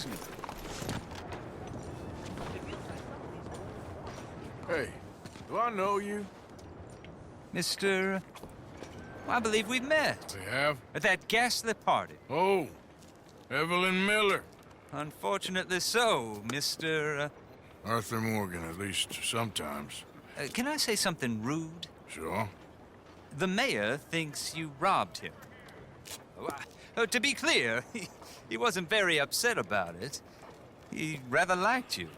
Excuse me. Hey, do I know you? Mr. I believe we've met We have? at that ghastly party. Oh, Evelyn Miller. Unfortunately so, Mr. Arthur Morgan, at least sometimes. Can I say something rude? Sure. The mayor thinks you robbed him. To be clear, he wasn't very upset about it. He rather liked you.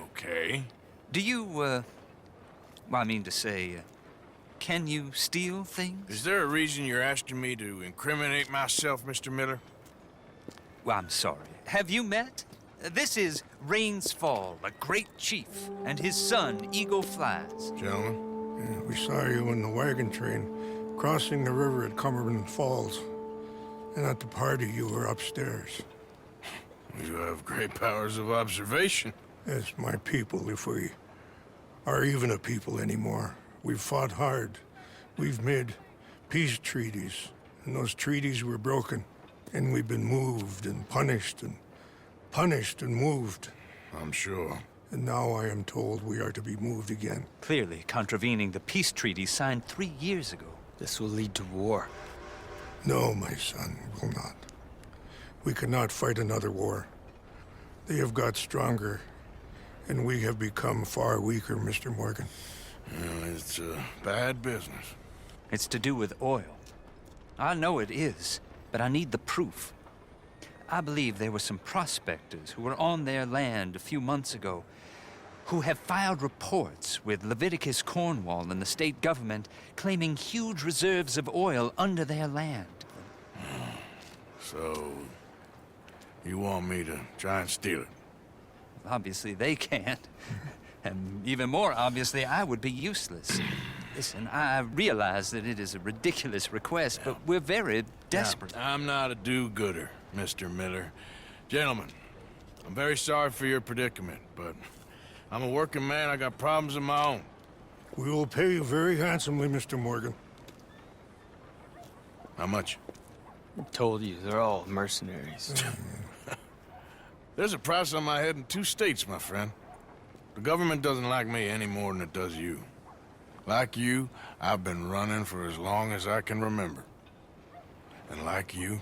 Okay. Do you, well, I mean to say, can you steal things? Is there a reason you're asking me to incriminate myself, Mr. Miller? Well, I'm sorry. Have you met? This is Rains Fall, a great chief, and his son, Eagle Flies. Gentlemen? Yeah, we saw you in the wagon train crossing the river at Cumberland Falls. And at the party, you were upstairs. You have great powers of observation. Yes, my people, if we are even a people anymore. We've fought hard. We've made peace treaties, and those treaties were broken. And we've been moved and punished and moved. I'm sure. And now I am told we are to be moved again. Clearly contravening the peace treaty signed 3 years ago. This will lead to war. No, my son, it will not. We cannot fight another war. They have got stronger, and we have become far weaker, Mr. Morgan. Well, it's bad business. It's to do with oil. I know it is, but I need the proof. I believe there were some prospectors who were on their land a few months ago who have filed reports with Leviticus Cornwall and the state government claiming huge reserves of oil under their land. So, you want me to try and steal it? Obviously, they can't. And even more obviously, I would be useless. Listen, I realize that it is a ridiculous request, but we're very desperate. Now, I'm not a do-gooder, Mr. Miller. Gentlemen, I'm very sorry for your predicament, but I'm a working man. I got problems of my own. We will pay you very handsomely, Mr. Morgan. How much? I told you, they're all mercenaries. There's a price on my head in 2 states, my friend. The government doesn't like me any more than it does you. Like you, I've been running for as long as I can remember. And like you,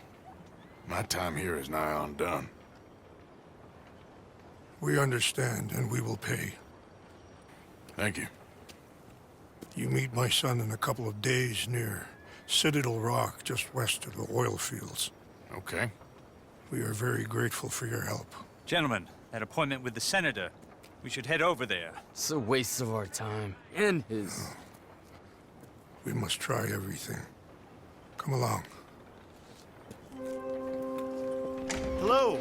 my time here is nigh on done. We understand, and we will pay. Thank you. You meet my son in a couple of days near Citadel Rock, just west of the oil fields. Okay. We are very grateful for your help. Gentlemen, that appointment with the senator. We should head over there. It's a waste of our time. And his. We must try everything. Come along. Hello,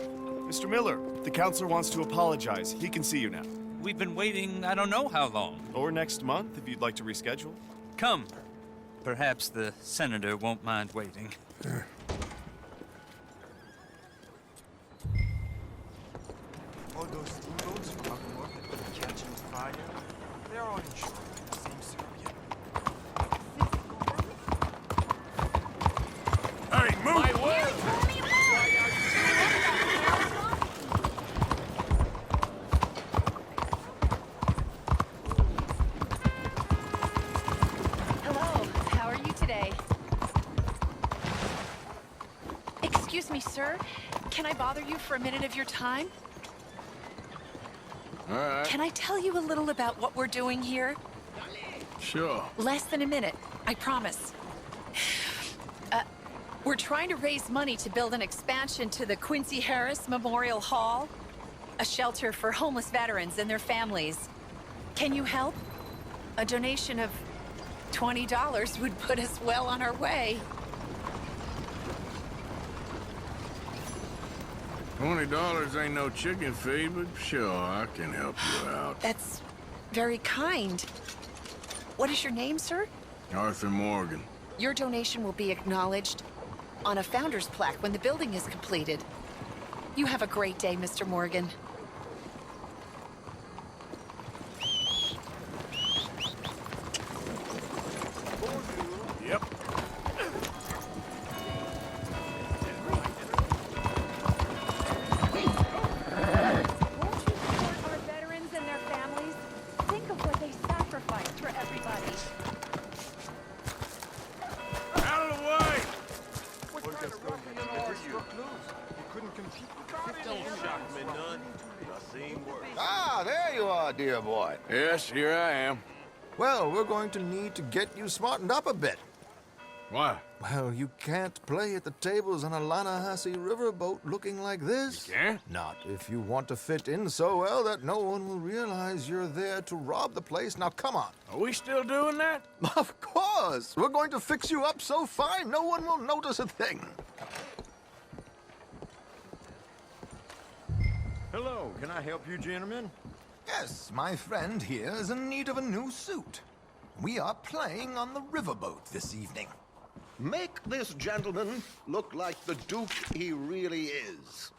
Mr. Miller. The counselor wants to apologize. He can see you now. We've been waiting I don't know how long. Or next month, if you'd like to reschedule. Come. Perhaps the senator won't mind waiting. Oh, those steamboats from up north catching fire? They're all insured. Same circuit. Hey, move! My word! Hello, how are you today? Excuse me, sir. Can I bother you for a minute of your time? All right. Can I tell you a little about what we're doing here? Sure. Less than a minute, I promise. We're trying to raise money to build an expansion to the Quincy Harris Memorial Hall, a shelter for homeless veterans and their families. Can you help? A donation of $20 would put us well on our way. $20 ain't no chicken feed, but sure, I can help you out. That's very kind. What is your name, sir? Arthur Morgan. Your donation will be acknowledged on a founder's plaque when the building is completed. You have a great day, Mr. Morgan. Yep. Ah, there you are, dear boy. Yes, here I am. Well, we're going to need to get you smartened up a bit. Why? Well, you can't play at the tables on a Lannahechee riverboat looking like this. You can't? Not if you want to fit in so well that no one will realize you're there to rob the place. Now, come on. Are we still doing that? Of course! We're going to fix you up so fine no one will notice a thing. Hello, can I help you, gentlemen? Yes, my friend here is in need of a new suit. We are playing on the riverboat this evening. Make this gentleman look like the Duke he really is.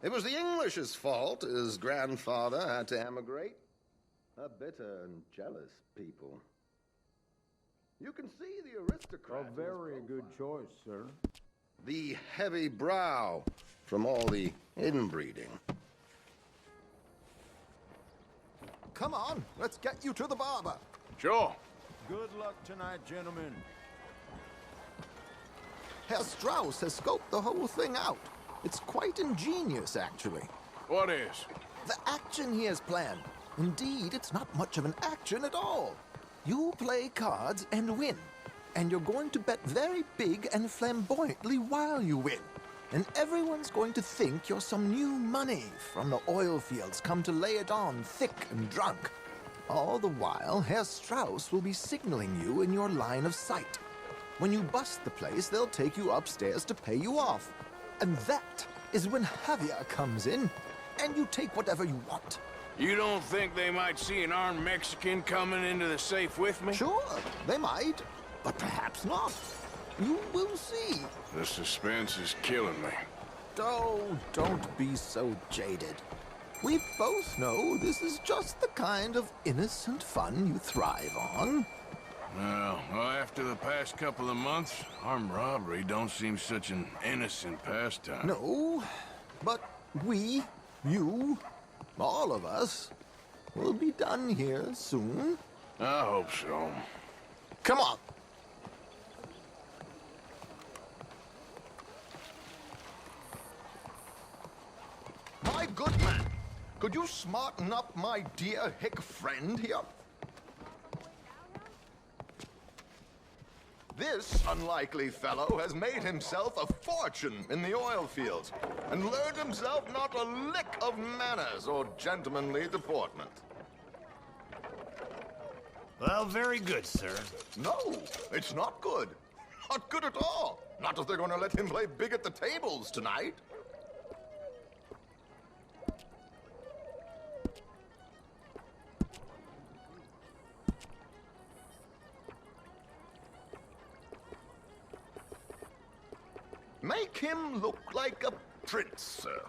It was the English's fault his grandfather had to emigrate. A bitter and jealous people. You can see the aristocrat. A very good choice, sir. The heavy brow from all the inbreeding. Come on, let's get you to the barber. Sure. Good luck tonight, gentlemen. Herr Strauss has scoped the whole thing out. It's quite ingenious, actually. What is? The action he has planned. Indeed, it's not much of an action at all. You play cards and win. And you're going to bet very big and flamboyantly while you win. And everyone's going to think you're some new money from the oil fields come to lay it on thick and drunk. All the while, Herr Strauss will be signaling you in your line of sight. When you bust the place, they'll take you upstairs to pay you off. And that is when Javier comes in, and you take whatever you want. You don't think they might see an armed Mexican coming into the safe with me? Sure, they might, but perhaps not. You will see. The suspense is killing me. Oh, don't be so jaded. We both know this is just the kind of innocent fun you thrive on. Well, after the past couple of months, armed robbery don't seem such an innocent pastime. No, but we, you, all of us, will be done here soon. I hope so. Come on. My good man, could you smarten up my dear hick friend here? This unlikely fellow has made himself a fortune in the oil fields and learned himself not a lick of manners or gentlemanly deportment. Well, very good, sir. No, it's not good. Not good at all. Not if they're going to let him play big at the tables tonight. Make him look like a prince, sir.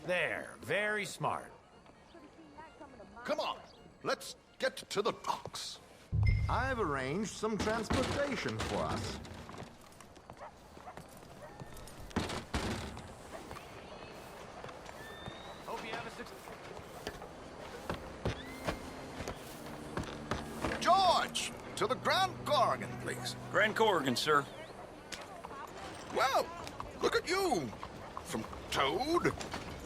There, very smart. Come on, let's get to the docks. I've arranged some transportation for us. Hope you have a George, to the Grand Corrigan, please. Grand Corrigan, sir. Well, look at you. From Toad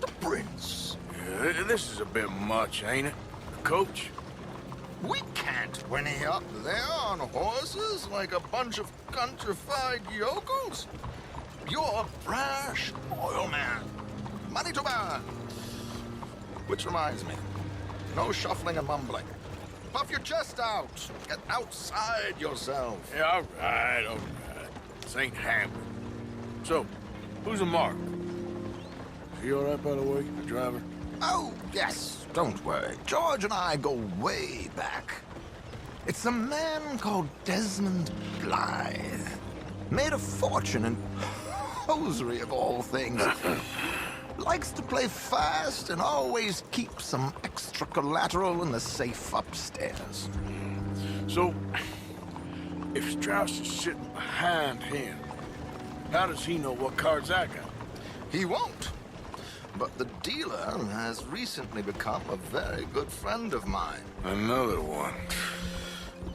to Prince. Yeah, this is a bit much, ain't it? Coach? We can't whinny up there on horses like a bunch of countrified yokels. You're a brash oilman. Money to burn. Which reminds me, no shuffling and mumbling. Puff your chest out. Get outside yourself. Yeah, all right. This ain't happening. So, who's a Mark? Is he all right, by the way, the driver? Oh, yes. Don't worry. George and I go way back. It's a man called Desmond Blythe. Made a fortune in hosiery of all things. Likes to play fast and always keeps some extra collateral in the safe upstairs. So, if Strauss is sitting behind him, how does he know what cards I got? He won't. But the dealer has recently become a very good friend of mine. Another one.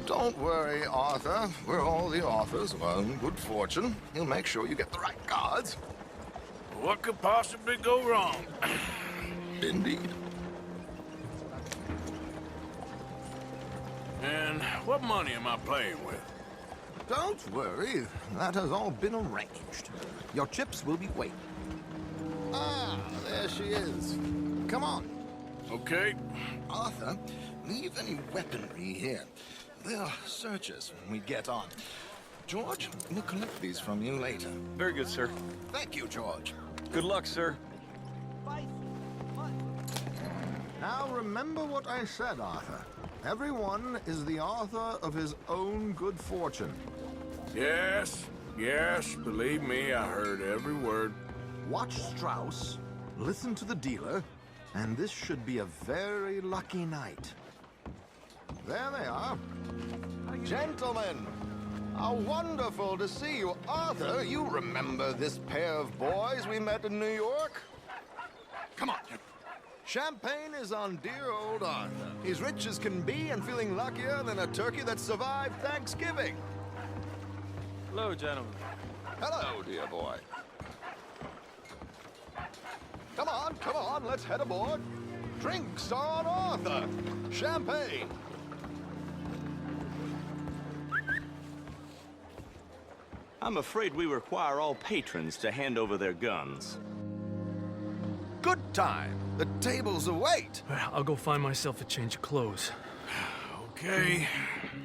Don't worry, Arthur. We're all the authors of our own good fortune. He'll make sure you get the right cards. What could possibly go wrong? Indeed. And what money am I playing with? Don't worry. That has all been arranged. Your chips will be waiting. Ah, there she is. Come on. Okay. Arthur, leave any weaponry here. They'll search us when we get on. George, we'll collect these from you later. Very good, sir. Thank you, George. Good luck, sir. Now remember what I said, Arthur. Everyone is the author of his own good fortune. Yes, believe me, I heard every word. Watch Strauss, listen to the dealer, and this should be a very lucky night. There they are. Gentlemen, how wonderful to see you. Arthur, you remember this pair of boys we met in New York? Come on. Champagne is on dear old Arthur. He's rich as can be and feeling luckier than a turkey that survived Thanksgiving. Hello, gentlemen. Hello, dear boy. Come on, let's head aboard. Drinks are on Arthur. Champagne. I'm afraid we require all patrons to hand over their guns. Good time. The tables await. I'll go find myself a change of clothes. Okay.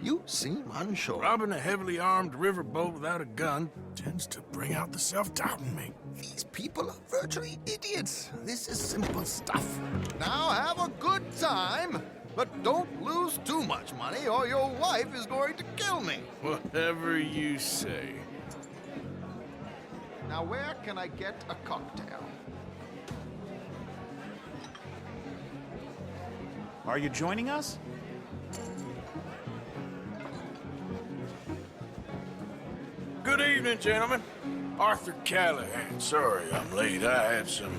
You seem unsure. Robbing a heavily armed riverboat without a gun tends to bring out the self-doubt in me. These people are virtually idiots. This is simple stuff. Now have a good time, but don't lose too much money or your wife is going to kill me. Whatever you say. Now where can I get a cocktail? Are you joining us? Good evening, gentlemen. Arthur Callahan. Sorry I'm late. I had some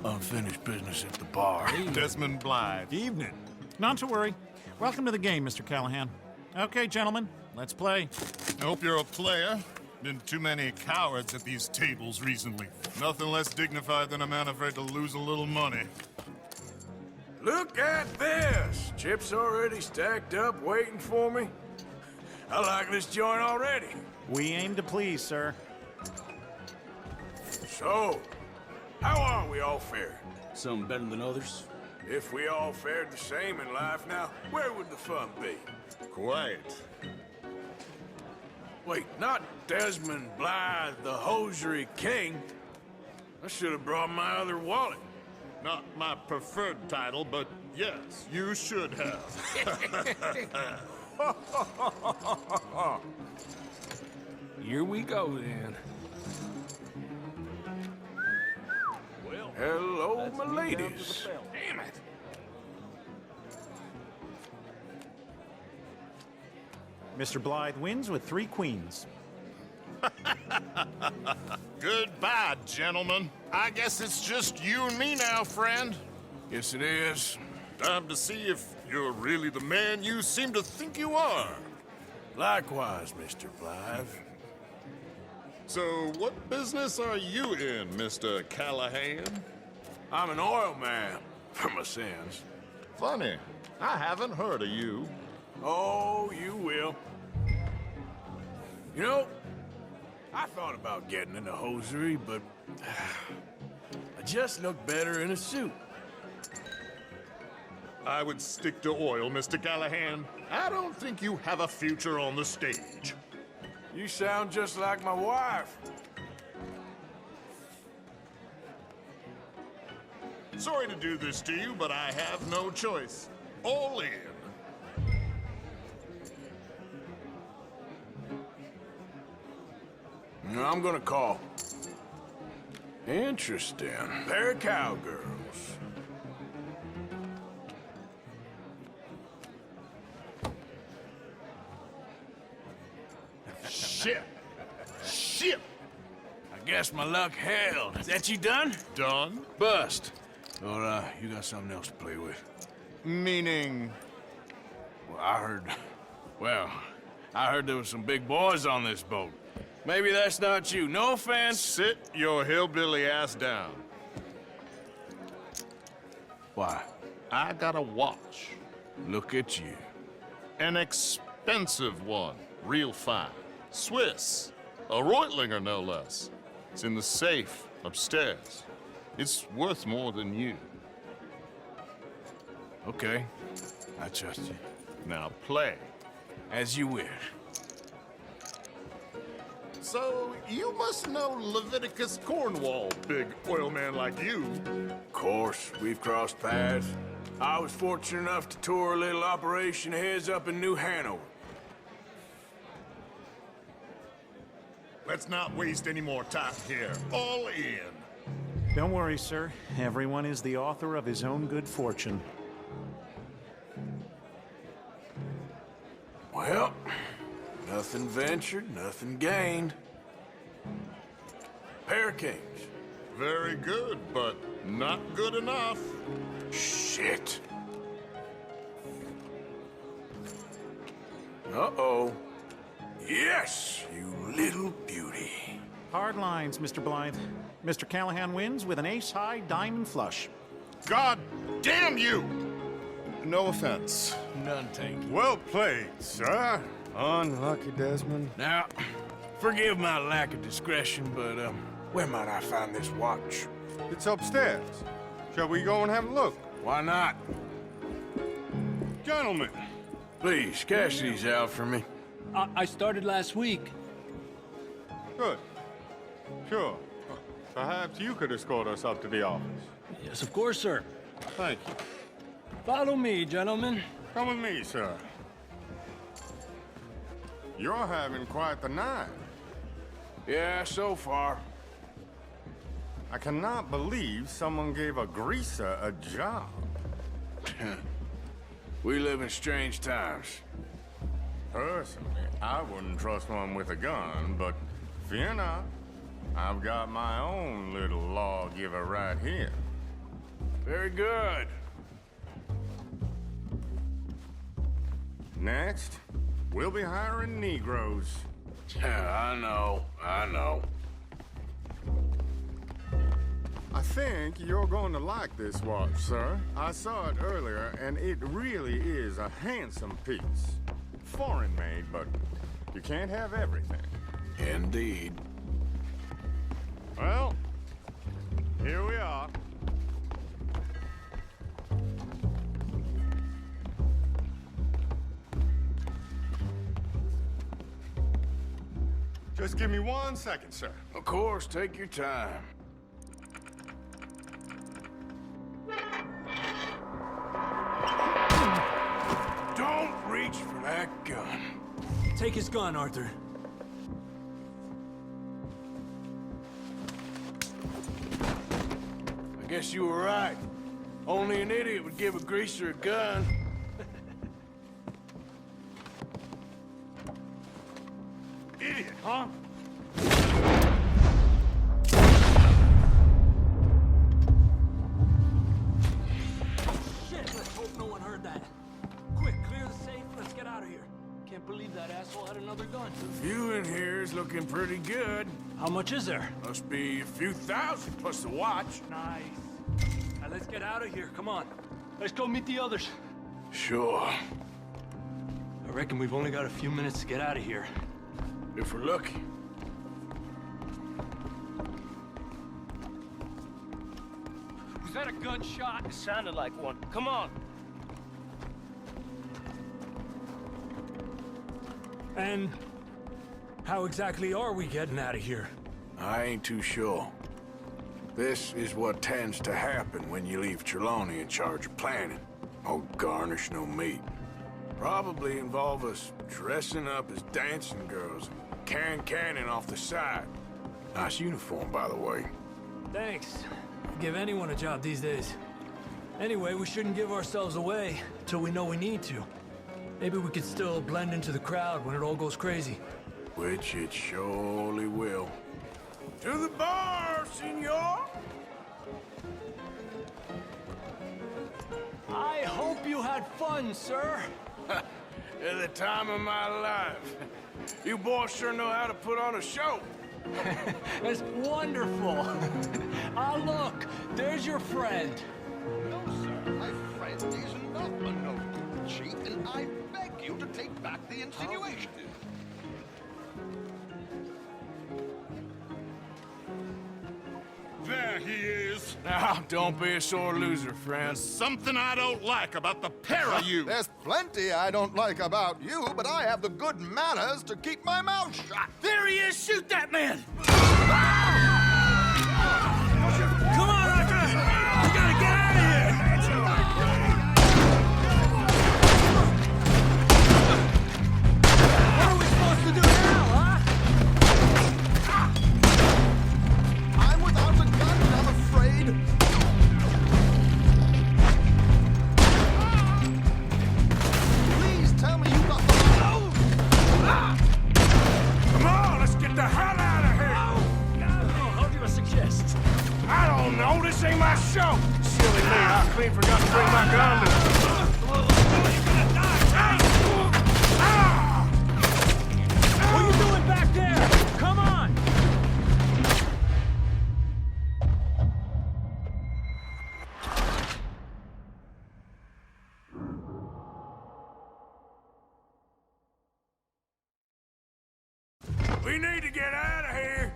unfinished business at the bar. Desmond Blythe. Evening. Not to worry. Welcome to the game, Mr. Callahan. Okay, gentlemen, let's play. I hope you're a player. Been too many cowards at these tables recently. Nothing less dignified than a man afraid to lose a little money. Look at this! Chips already stacked up, waiting for me. I like this joint already. We aim to please, sir. So, how are we all faring? Some better than others. If we all fared the same in life now, where would the fun be? Quiet. Wait, not Desmond Blythe, the hosiery king. I should have brought my other wallet. Not my preferred title, but yes, you should have. Here we go, then. Well, hello, my ladies. Damn it. Mr. Blythe wins with 3 queens. Goodbye, gentlemen. I guess it's just you and me now, friend. Yes, it is. Time to see if you're really the man you seem to think you are. Likewise, Mr. Blythe. So, what business are you in, Mr. Callahan? I'm an oil man, for my sins. Funny. I haven't heard of you. Oh, you will. You know, I thought about getting into hosiery, but I just look better in a suit. I would stick to oil, Mr. Callahan. I don't think you have a future on the stage. You sound just like my wife. Sorry to do this to you, but I have no choice. All in. I'm gonna call. Interesting. Pair of cowgirls. Shit. Shit. I guess my luck held. Is that you done? Done? Bust. Or, you got something else to play with? Meaning? Well, I heard there was some big boys on this boat. Maybe that's not you. No offense. Sit your hillbilly ass down. Why? I got a watch. Look at you. An expensive one. Real fine. Swiss. A Reutlinger, no less. It's in the safe upstairs. It's worth more than you. Okay. I trust you. Now play. As you wish. So, you must know Leviticus Cornwall, big oil man like you. Of course, we've crossed paths. I was fortunate enough to tour a little operation of his up in New Hanover. Let's not waste any more time here. All in. Don't worry, sir. Everyone is the author of his own good fortune. Well, nothing ventured, nothing gained. Pair of kings. Very good, but not good enough. Shit. Uh-oh. Yes, you little beauty. Hard lines, Mr. Blythe. Mr. Callahan wins with an ace-high diamond flush. God damn you! No offense. None taken. Well played, sir. Unlucky, Desmond. Now, forgive my lack of discretion, but, where might I find this watch? It's upstairs. Shall we go and have a look? Why not? Gentlemen. Please, cash these out for me. I started last week. Good. Sure. Perhaps you could escort us up to the office. Yes, of course, sir. Thank you. Follow me, gentlemen. Come with me, sir. You're having quite the night. Yeah, so far. I cannot believe someone gave a greaser a job. We live in strange times. Personally, I wouldn't trust one with a gun, but fear not. I've got my own little lawgiver right here. Very good. Next, we'll be hiring Negroes. Yeah, I know. I think you're going to like this watch, sir. I saw it earlier, and it really is a handsome piece. Foreign made, but you can't have everything. Indeed. Well, here we are. Just give me 1 second, sir. Of course, take your time. Don't reach for that gun. Take his gun, Arthur. I guess you were right. Only an idiot would give a greaser a gun. Idiot, huh? Shit, let's hope no one heard that. Quick, clear the safe, let's get out of here. Can't believe that asshole had another gun. You in here is looking pretty good. How much is there? Must be a few thousand plus the watch. Nice. Now, let's get out of here. Come on. Let's go meet the others. Sure. I reckon we've only got a few minutes to get out of here. If we're lucky. Was that a gunshot? It sounded like one. Come on. And how exactly are we getting out of here? I ain't too sure. This is what tends to happen when you leave Trelawney in charge of planning. No garnish, no meat. Probably involve us dressing up as dancing girls and carrying cannon off the side. Nice uniform, by the way. Thanks. I'd give anyone a job these days. Anyway, we shouldn't give ourselves away till we know we need to. Maybe we could still blend into the crowd when it all goes crazy. Which it surely will. To the bar, senor! I hope you had fun, sir. At the time of my life. You boys sure know how to put on a show. That's wonderful. Ah, look, there's your friend. No, sir. My friend is not a notable cheat, and I beg you to take back the insinuation. There he is. Now, don't be a sore loser, friend. There's something I don't like about the pair of you. There's plenty I don't like about you, but I have the good manners to keep my mouth shut. There he is! Shoot that man! Come on, Arthur! We gotta get out of here! What are we supposed to do now, huh? I'm without a gun, I'm afraid. Please tell me you got the... Come on, let's get the hell out of here! How do you suggest? I don't know, this ain't my show! Silly me, I clean forgot to bring my gun What are you doing back there? Come on! We need to get out of here!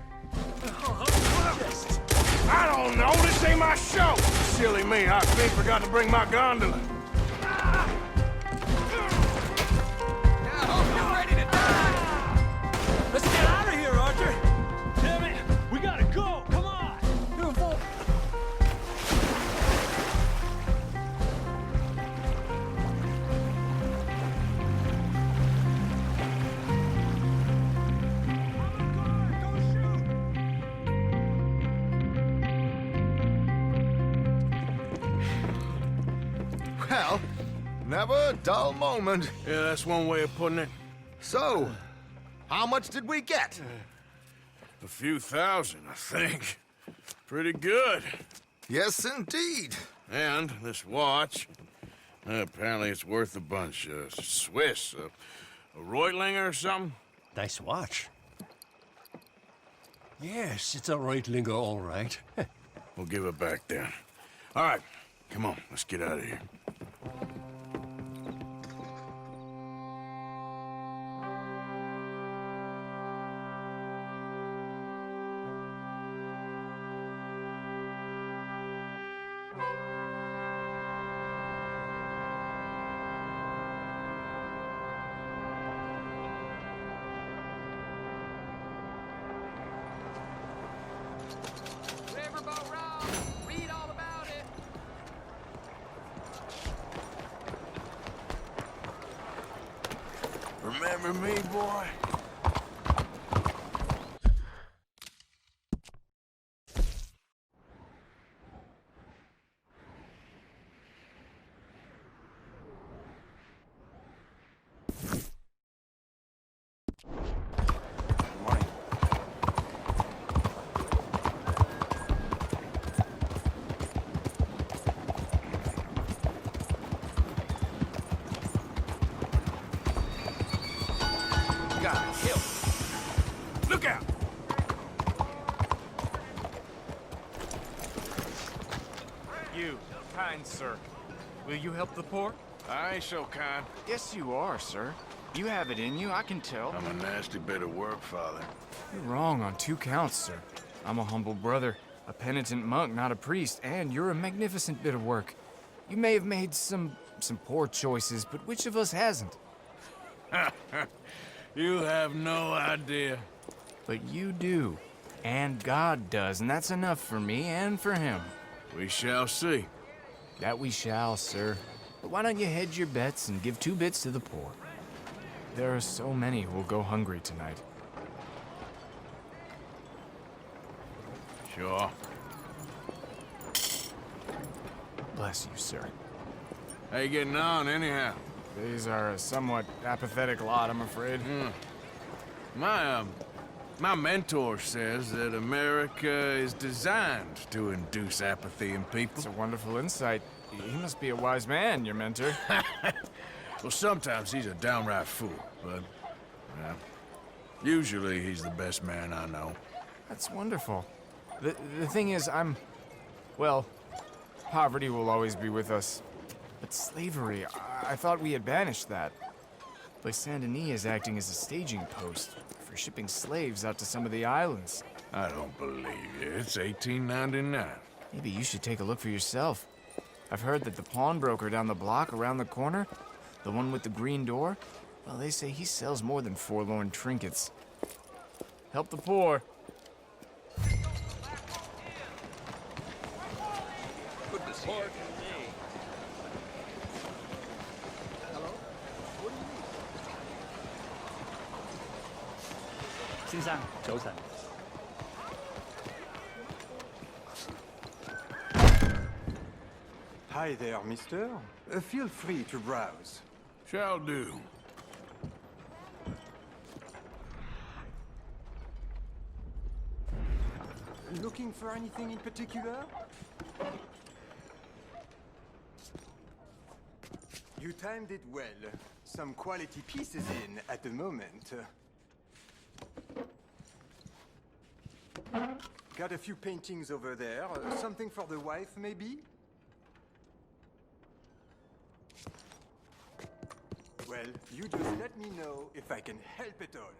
I don't know, this ain't my show! Silly me, I clean forgot to bring my gondola. Let's get out of here, Arthur! Damn it! We gotta go! Come on! Well, never a dull moment. Yeah, that's one way of putting it. So, how much did we get? A few thousand, I think. Pretty good. Yes, indeed. And this watch, apparently it's worth a bunch. Swiss, a Reutlinger or something? Nice watch. Yes, it's a Reutlinger, all right. We'll give it back then. All right, come on, let's get out of here. Riverboat Rock! Read all about it! Remember me, boy? Look out! You, kind sir. Will you help the poor? I ain't so kind. Yes, you are, sir. You have it in you, I can tell. I'm a nasty bit of work, Father. You're wrong on 2 counts, sir. I'm a humble brother, a penitent monk, not a priest, and you're a magnificent bit of work. You may have made some poor choices, but which of us hasn't? You have no idea. But you do. And God does, and that's enough for me and for him. We shall see. That we shall, sir. But why don't you hedge your bets and give 2 bits to the poor? There are so many who will go hungry tonight. Sure. Bless you, sir. How you getting on, anyhow? These are a somewhat apathetic lot, I'm afraid. My mentor says that America is designed to induce apathy in people. It's a wonderful insight. He must be a wise man, your mentor. Well, sometimes he's a downright fool, but, well, usually he's the best man I know. That's wonderful. The thing is, well, poverty will always be with us. But slavery, I thought we had banished that. But Saint Denis is acting as a staging post for shipping slaves out to some of the islands. I don't believe you. It's 1899. Maybe you should take a look for yourself. I've heard that the pawnbroker down the block around the corner, the one with the green door, well, they say he sells more than forlorn trinkets. Help the poor. Good to see you. Hi there, mister. Feel free to browse. Shall do. Looking for anything in particular? You timed it well. Some quality pieces in at the moment. Got a few paintings over there. Something for the wife, maybe? Well, you just let me know if I can help at all.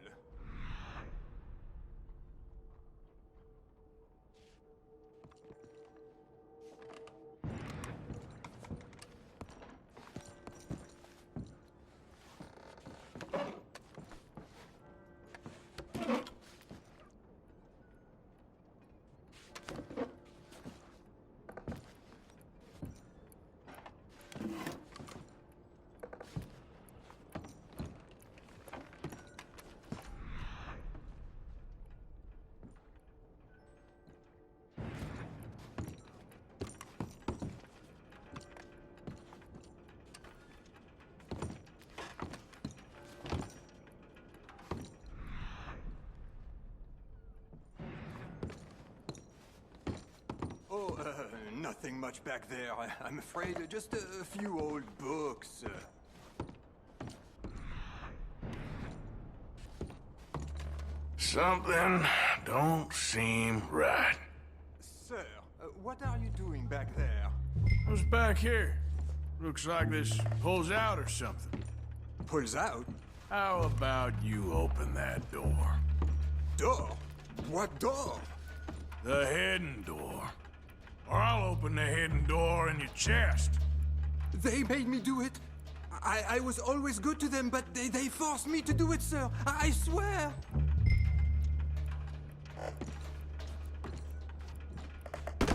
Nothing much back there, I'm afraid. Just a few old books. Something don't seem right. Sir, what are you doing back there? What's back here? Looks like this pulls out or something. Pulls out? How about you open that door? Door? What door? The hidden door. Or I'll open the hidden door in your chest. They made me do it. I was always good to them, but they forced me to do it, sir. I swear.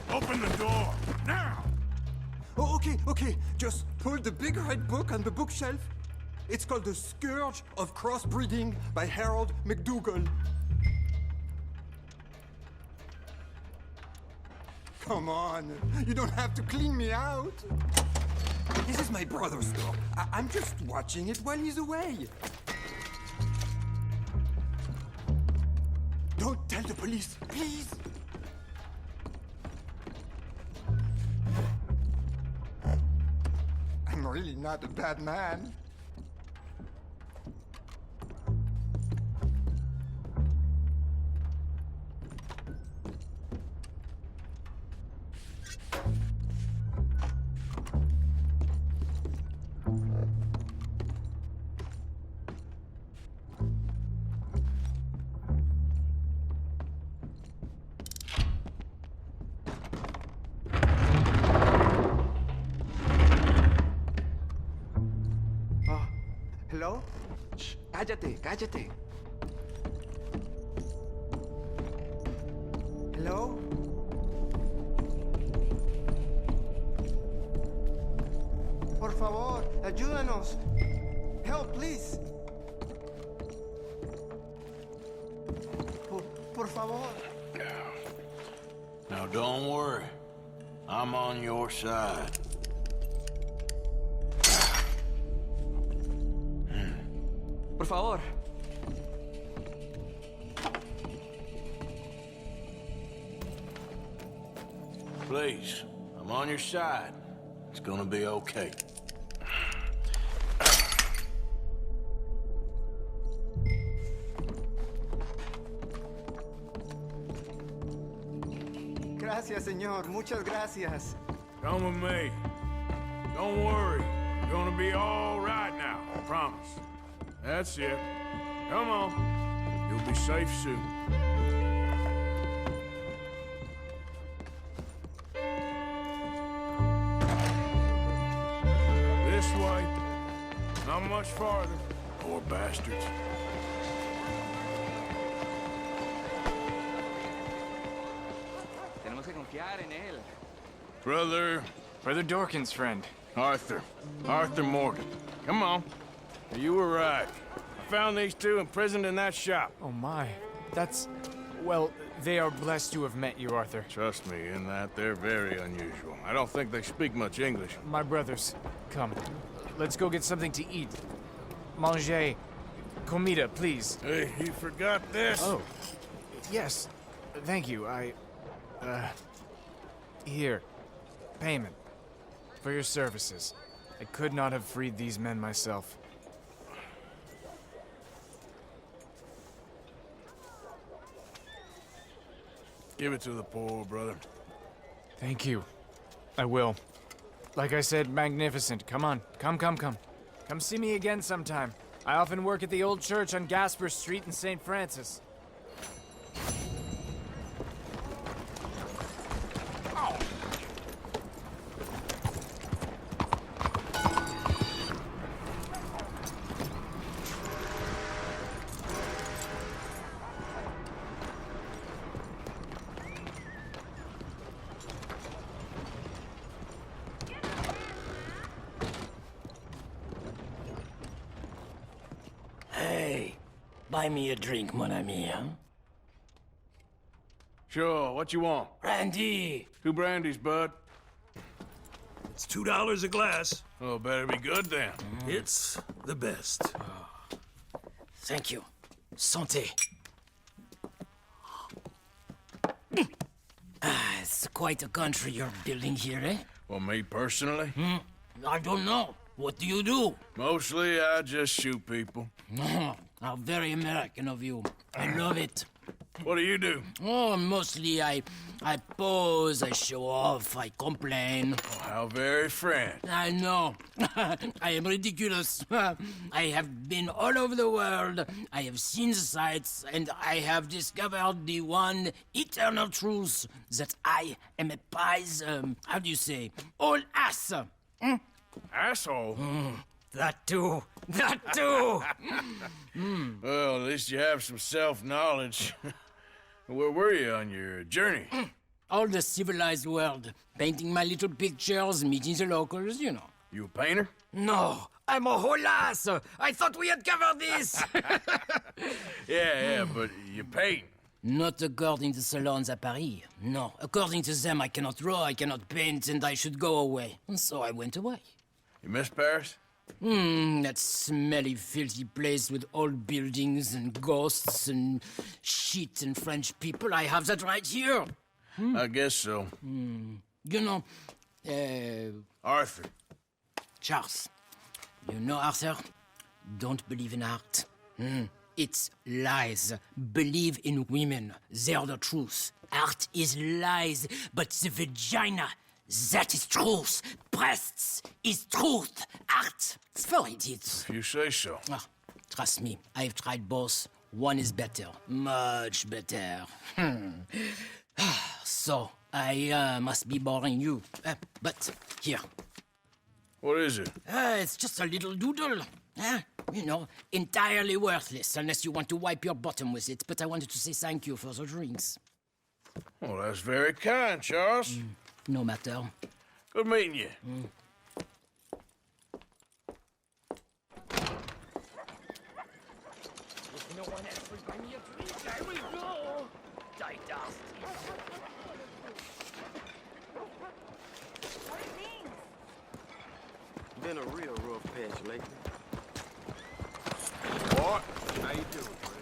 Open the door, now! Oh, okay. Just pull the big red book on the bookshelf. It's called The Scourge of Crossbreeding by Harold McDougall. Come on, you don't have to clean me out. This is my brother's store. I'm just watching it while he's away. Don't tell the police, please. I'm really not a bad man. Cállate, cállate. Hello? Por favor, ayúdanos. Help, please. Por favor. Now, don't worry. I'm on your side. Por favor. Please, I'm on your side. It's gonna be okay. Gracias, señor. Muchas gracias. Come with me. Don't worry. You're gonna be all right now, I promise. That's it. Come on. You'll be safe soon. This way. Not much farther. Poor bastards. Tenemos que confiar en él. Brother Dorkin's friend. Arthur Morgan. Come on. You were right. I found these two imprisoned in that shop. Oh my. That's... Well, they are blessed to have met you, Arthur. Trust me, in that they're very unusual. I don't think they speak much English. My brothers, come. Let's go get something to eat. Manger. Comida, please. Hey, you forgot this? Oh. Yes. Thank you. Here. Payment. For your services. I could not have freed these men myself. Give it to the poor, brother. Thank you. I will. Like I said, magnificent. Come on. Come. Come see me again sometime. I often work at the old church on Gasper Street in St. Francis. Hey, buy me a drink, mon ami, huh? Sure, what you want? Brandy! 2 brandies, bud. It's $2 a glass. Oh, better be good then. It's the best. Thank you. Santé. It's quite a country you're building here, eh? Well, me personally? I don't know. What do you do? Mostly, I just shoot people. Oh, how very American of you. I love it. What do you do? Oh, mostly I pose, I show off, I complain. Oh, how very French. I know. I am ridiculous. I have been all over the world. I have seen the sights, and I have discovered the one eternal truth that I am a pies, how do you say, all ass. Asshole? That too. That too. Well, at least you have some self-knowledge. Where were you on your journey? All the civilized world. Painting my little pictures, meeting the locals, you know. You a painter? No, I'm a whole ass. I thought we had covered this. Yeah, but you paint. Not according to salons at Paris. No, according to them, I cannot draw, I cannot paint, and I should go away. And so I went away. You miss Paris? That smelly, filthy place with old buildings and ghosts and shit and French people. I have that right here. I guess so. You know, Arthur. Charles. You know, Arthur? Don't believe in art. It's lies. Believe in women. They're the truth. Art is lies, but the vagina, that is truth. Breasts is truth. Art, it's for idiots. If you say so. Trust me, I've tried both. One is better. Much better. So, I must be boring you. But, here. What is it? It's just a little doodle. You know, entirely worthless unless you want to wipe your bottom with it. But I wanted to say thank you for the drinks. Well, that's very kind, Charles. No matter. Good meeting you. If no one else will buy me a drink, I will go. Die dust. Been a real rough patch lately. What? How you doing, friend?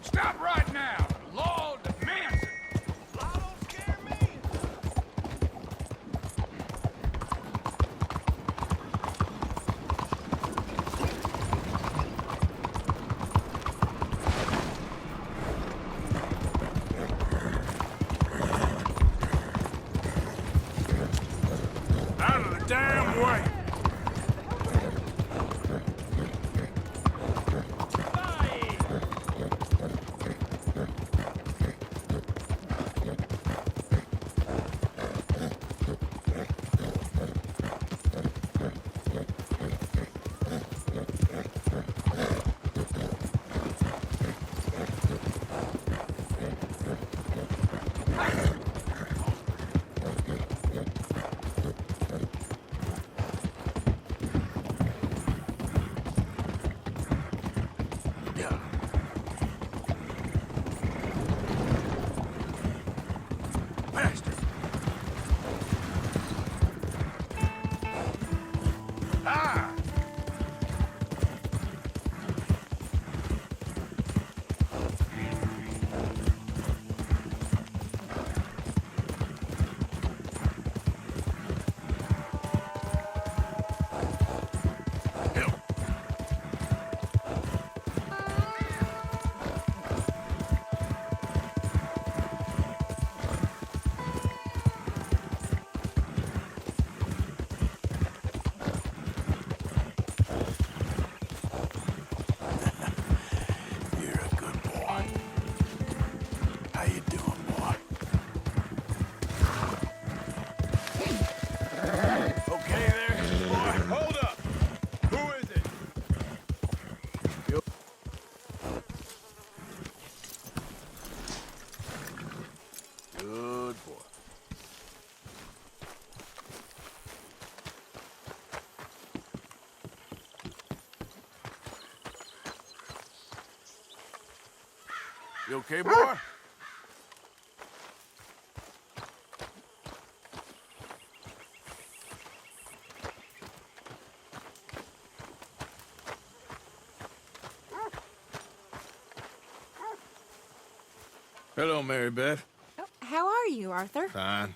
Stop right now! Law demands it! Law don't scare me! Out of the damn way! You okay, boy? Hello, Mary Beth. Oh, how are you, Arthur? Fine.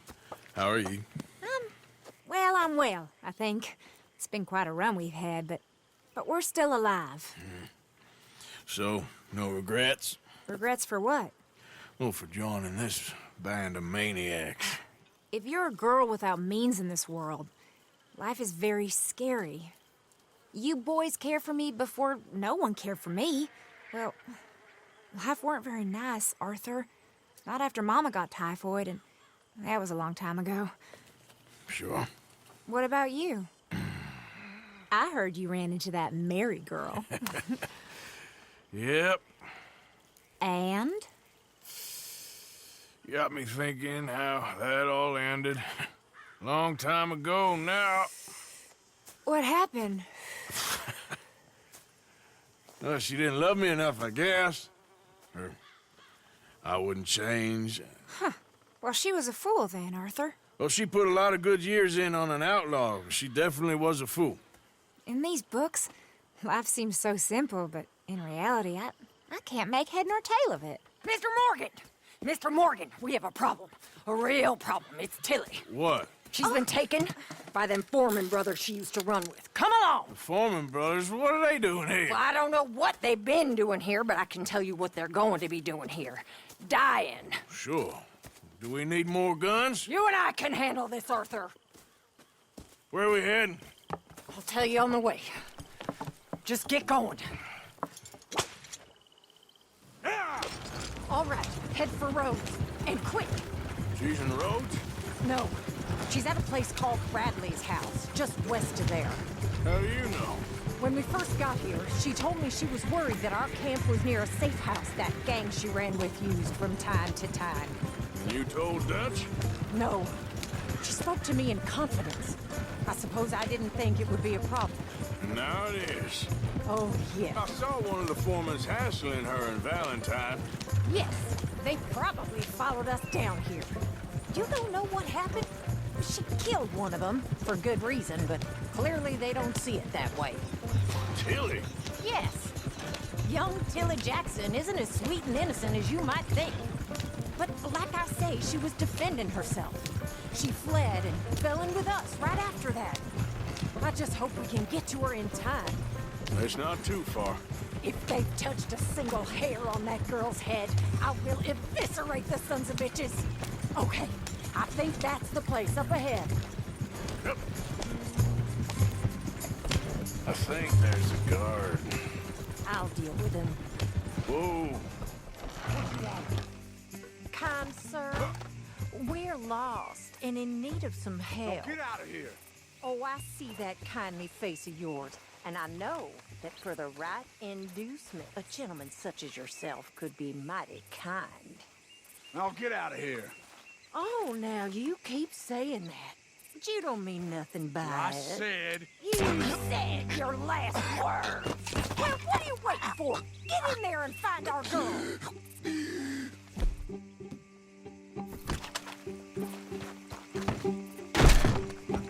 How are you? Well, I'm well, I think. It's been quite a run we've had, but we're still alive. So, no regrets? Regrets for what? Well, for joining this band of maniacs. If you're a girl without means in this world, life is very scary. You boys cared for me before no one cared for me. Well, life weren't very nice, Arthur. Not after Mama got typhoid, and that was a long time ago. Sure. What about you? I heard you ran into that Mary girl. Yep. And? You got me thinking how that all ended. Long time ago now. What happened? Well, she didn't love me enough, I guess. Or I wouldn't change. Huh. Well, she was a fool then, Arthur. Well, she put a lot of good years in on an outlaw. She definitely was a fool. In these books, life seems so simple, but in reality, I can't make head nor tail of it. Mr. Morgan! Mr. Morgan, we have a problem. A real problem. It's Tilly. What? She's been taken by them Foreman brothers she used to run with. Come along! The Foreman brothers, what are they doing here? Well, I don't know what they've been doing here, but I can tell you what they're going to be doing here. Dying. Sure. Do we need more guns? You and I can handle this, Arthur. Where are we heading? I'll tell you on the way. Just get going. All right, head for Rhodes. And quick. She's in Rhodes? No, she's at a place called Bradley's house, just west of there. How do you know? When we first got here, she told me she was worried that our camp was near a safe house that gang she ran with used from time to time. You told Dutch? No. She spoke to me in confidence. I suppose I didn't think it would be a problem. Now it is. Oh, yes. I saw one of the foremans hassling her and Valentine. Yes, they probably followed us down here. You don't know what happened? She killed one of them, for good reason, but clearly they don't see it that way. Tilly? Yes. Young Tilly Jackson isn't as sweet and innocent as you might think. But like I say, she was defending herself. She fled and fell in with us right after that. I just hope we can get to her in time. It's not too far. If they've touched a single hair on that girl's head, I will eviscerate the sons of bitches. Okay, I think that's the place up ahead. Yep. I think there's a guard. I'll deal with him. Whoa. Kind sir, we're lost and in need of some help. Get out of here. Oh, I see that kindly face of yours, and I know that for the right inducement, a gentleman such as yourself could be mighty kind. Now get out of here. Oh, now you keep saying that. But you don't mean nothing by I it. said... You said your last word. Well, what are you waiting for? Get in there and find our girl.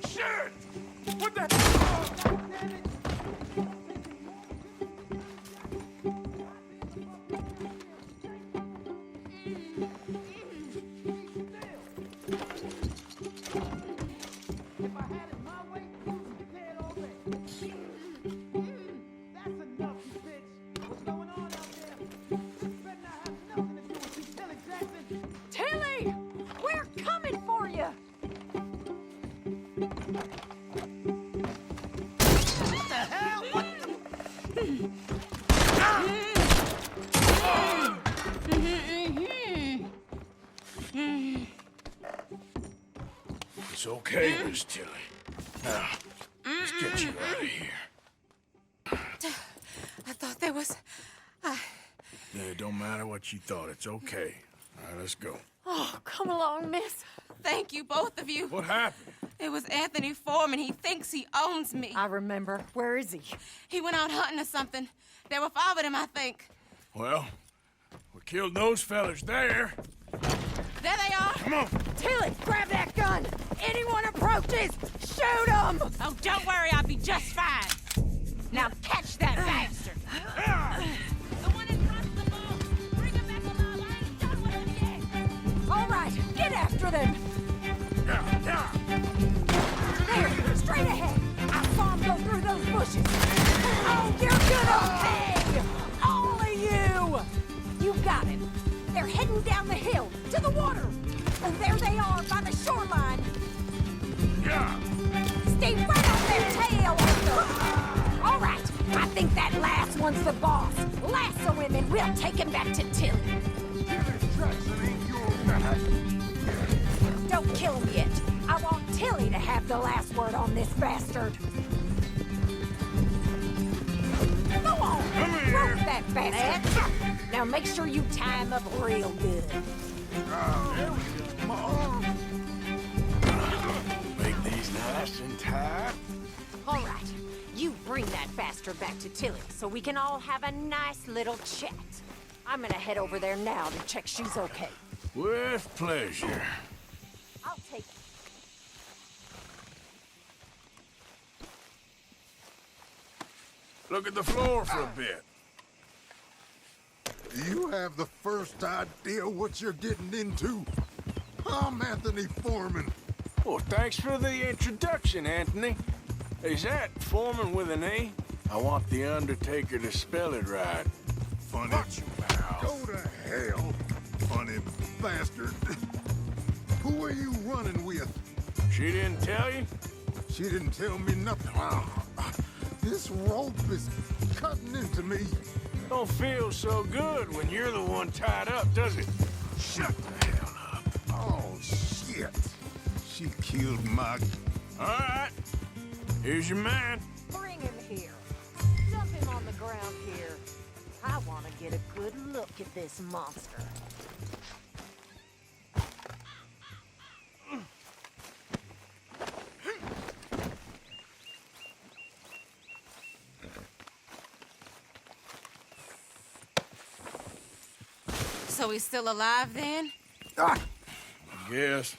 Shit! What the... Tilly! We're coming for you! What the hell? What the... It's okay, Miss Tilly. Now, let's get you out of here. I thought there was... Yeah, it don't matter what you thought. It's okay. All right, let's go. Oh, come along, miss. Thank you, both of you. What happened? It was Anthony Foreman. He thinks he owns me. I remember. Where is he? He went out hunting or something. There were 5 of them, I think. Well, we killed those fellas there. There they are. Come on. Tilly, grab that gun! Anyone approaches, shoot them! Oh, don't worry. I'll be just fine. Now catch that bastard! The one in front of the boat. Bring him back alive. I ain't done with him yet. All right, get after them! There, straight ahead! I saw him go through those bushes! Oh, you're gonna pay! All of you! You got it! They're heading down the hill, to the water! Oh, there they are, by the shoreline! Yeah! Stay right on their tail, Arthur! All right, I think that last one's the boss. Lasso him and we'll take him back to Tilly. Don't kill him yet. I want Tilly to have the last word on this bastard. Go on, rope that bastard. Now make sure you tie him up real good. Make these nice and tight. All right, you bring that bastard back to Tilly so we can all have a nice little chat. I'm gonna head over there now to check she's okay. With pleasure. I'll take it. Look at the floor for a bit. Do you have the first idea what you're getting into? I'm Anthony Foreman. Well, thanks for the introduction, Anthony. Is that Foreman with an A? I want the Undertaker to spell it right. Funny. Go to hell, funny bastard. Who are you running with? She didn't tell you? She didn't tell me nothing. This rope is cutting into me. Don't feel so good when you're the one tied up, does it? Shut the hell up. Oh, shit. She killed my... All right. Here's your man. Bring him here. Dump him on the ground here. I want to get a good look at this monster. So he's still alive then? I guess.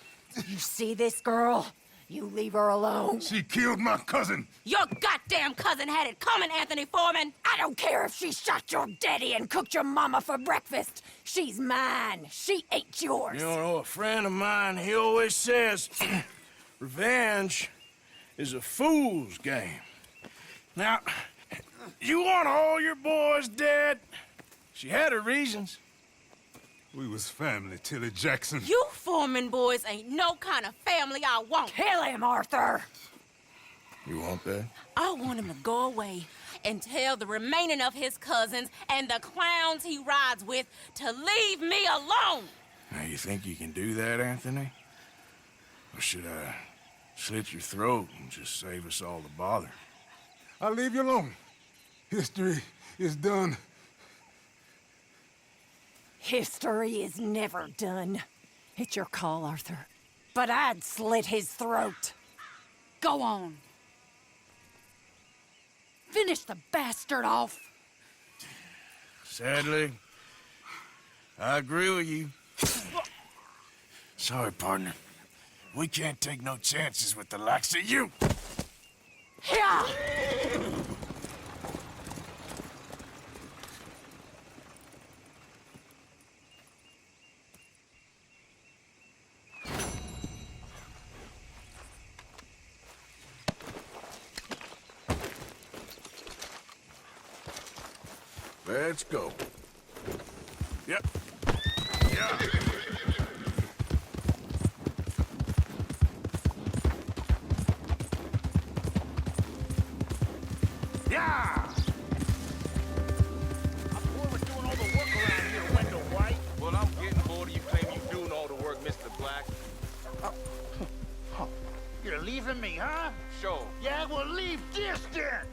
You see this girl? You leave her alone. She killed my cousin. Your goddamn cousin had it coming, Anthony Foreman! I don't care if she shot your daddy and cooked your mama for breakfast. She's mine. She ain't yours. You know, a friend of mine, he always says, revenge is a fool's game. Now, you want all your boys dead? She had her reasons. We was family, Tilly Jackson. You Foreman boys ain't no kind of family I want. Kill him, Arthur! You want that? I want him to go away and tell the remaining of his cousins and the clowns he rides with to leave me alone. Now, you think you can do that, Anthony? Or should I slit your throat and just save us all the bother? I'll leave you alone. History is done. History is never done. It's your call, Arthur. But I'd slit his throat. Go on. Finish the bastard off. Sadly, I agree with you. Sorry, partner. We can't take no chances with the likes of you. Yeah! Let's go. Yep. Yeah. Yeah! Doing all the work around here, Wendell White. Well, I'm getting bored of you claiming you're doing all the work, Mr. Black. You're leaving me, huh? Sure. Yeah, well, leave this then!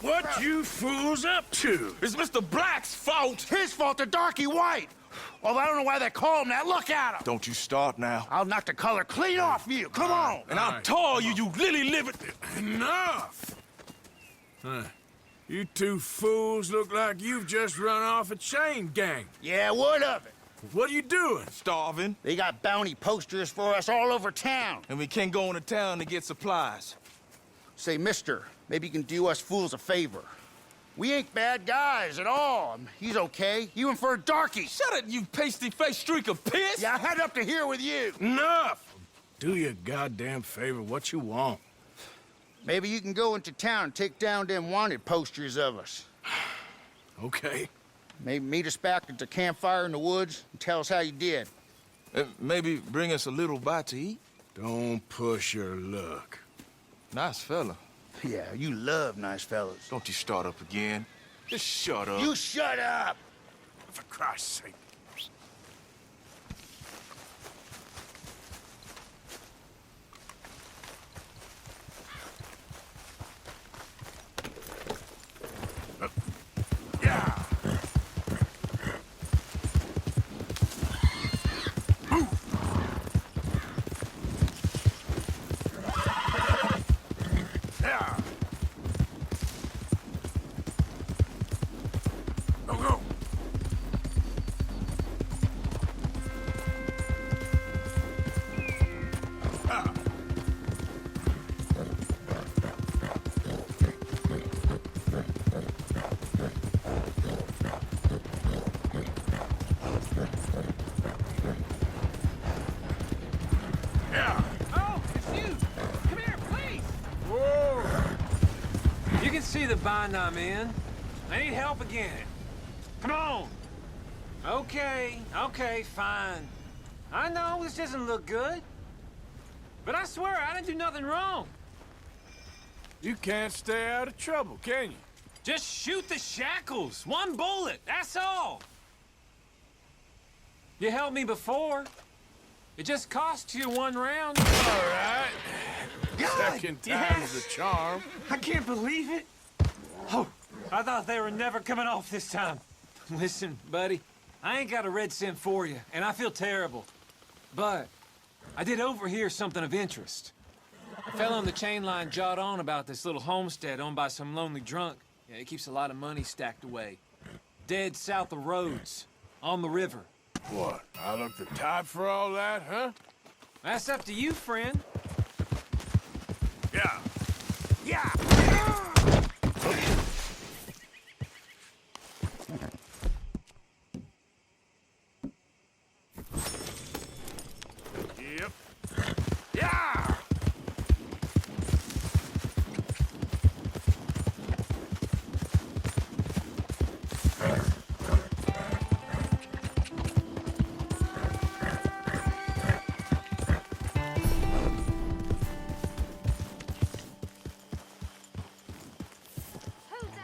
What you fools up to? It's Mr. Black's fault! His fault, the darky white! Well, I don't know why they call him that. Look at him! Don't you start now. I'll knock the color clean off you. Come on! And I'll tell you, you lily-livered... Enough! Huh. You two fools look like you've just run off a chain gang. Yeah, what of it? What are you doing? Starving. They got bounty posters for us all over town. And we can't go into town to get supplies. Say, mister, maybe you can do us fools a favor. We ain't bad guys at all. He's okay. He went for a darky. Shut it, you pasty-faced streak of piss! Yeah, I had up to here with you. Enough! Do you a goddamn favor. What you want? Maybe you can go into town and take down them wanted posters of us. Okay. Maybe meet us back at the campfire in the woods and tell us how you did. Maybe bring us a little bite to eat? Don't push your luck. Nice fella. Yeah, you love nice fellas. Don't you start up again. Just shut up. You shut up! For Christ's sake. Yeah! Yeah! Go, go! Ah. see the bind I'm in. I need help again. Come on. Okay, fine. I know this doesn't look good. But I swear I didn't do nothing wrong. You can't stay out of trouble, can you? Just shoot the shackles. One bullet, that's all. You helped me before. It just cost you one round. All right. Second time's the charm. I can't believe it. Oh, I thought they were never coming off this time. Listen, buddy, I ain't got a red cent for you, and I feel terrible. But I did overhear something of interest. A fellow on the chain line jawed on about this little homestead owned by some lonely drunk. Yeah, he keeps a lot of money stacked away. Dead south of Rhodes, on the river. What, I look the type for all that, huh? That's up to you, friend. Yeah. Yeah! Yep. Yeah!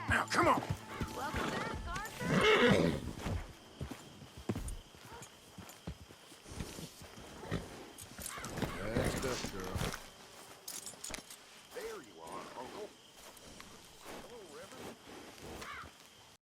Now, come on! Welcome back, Arthur.